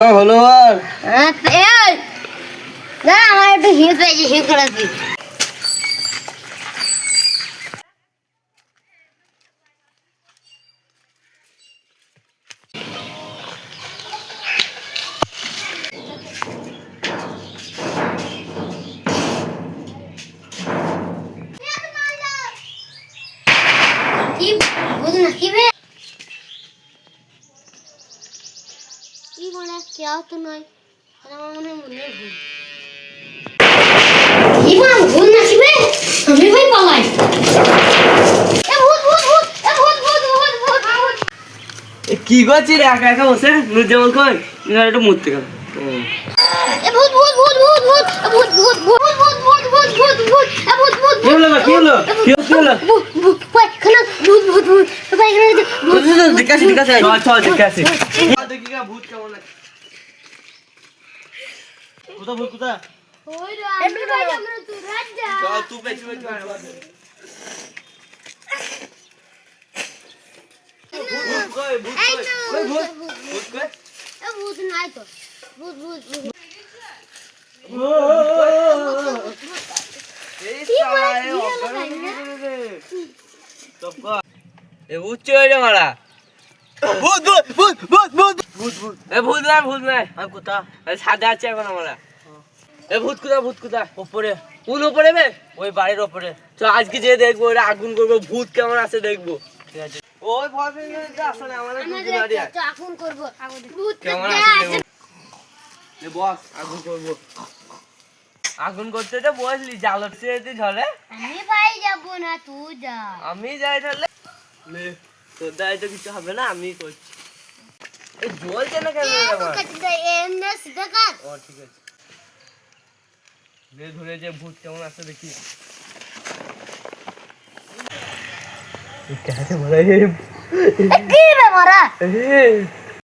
হলো আর এই না আমার একটু হিট পেয়েছে হিট করাছি কি বুঝ না কি বে কি বলে কেউ তো নয় আমার মনে মনে ভুল কি বলে ভুল না কি বে আমি ভাই পালাই এ ভূত ভূত ভূত এ ভূত ভূত ভূত ভূত ভূত কি করছিস রে একা একা বসে নুরজামাল কই না একটু মুততে গেল এ ভূত ভূত ভূত ভূত ভূত ভূত ভূত ভূত ভূত ভূত ভূত ভূত এ ভূত ভূত কি হলো কি হলো কি হলো ভূত ভূত ভাই খানা ভূত ভূত ভূত ভাই খানা ভূত দেখাছি দেখাছি চল দেখাছি দেখি না ভূত কেমন লাগে কোথা ভূত কোথা ওই রে এমনি ভাই আমরা তুই রাজা চল তুই পেছু পেছু আয় ভূত কই ভূত কই ভূত ভূত কই এ ভূত নাই তো ভূত ভূত ভূত এই সালা এ অজ্ঞান রে চুপ কর এ ভূত চলে রে মারা ভূত ভূত ভূত ভূত ভূত ভূত এ ভূত নাই আমি কোথা আরে সাদা আছে এখন আমরা এ ভূত কোথা উপরে কোন উপরে বে ওই বাড়ির উপরে তো আজকে যে দেখবো ওরা আগুন করব ভূত কেমন আছে দেখবো ঠিক আছে ওই ভয় পেয়ে গেছে আসলে আমাদের ভূত বাড়ি আছে তো আগুন করব ভূত কেমন আছে এ বস আগুন করব আগুন করতে তো বসলি জ্বালতে যেতে ঝরে আমি ভাই যাব না তুই যা আমি যাই তাহলে লে তোর দায় তো কিছু হবে না আমি করছি এই জ্বলছে না কেন রে আমার এমনে সিধা কর ও ঠিক আছে লে ধরে যে ভূত কেমন আছে দেখি कैसे मरा ये কি রে মারা ए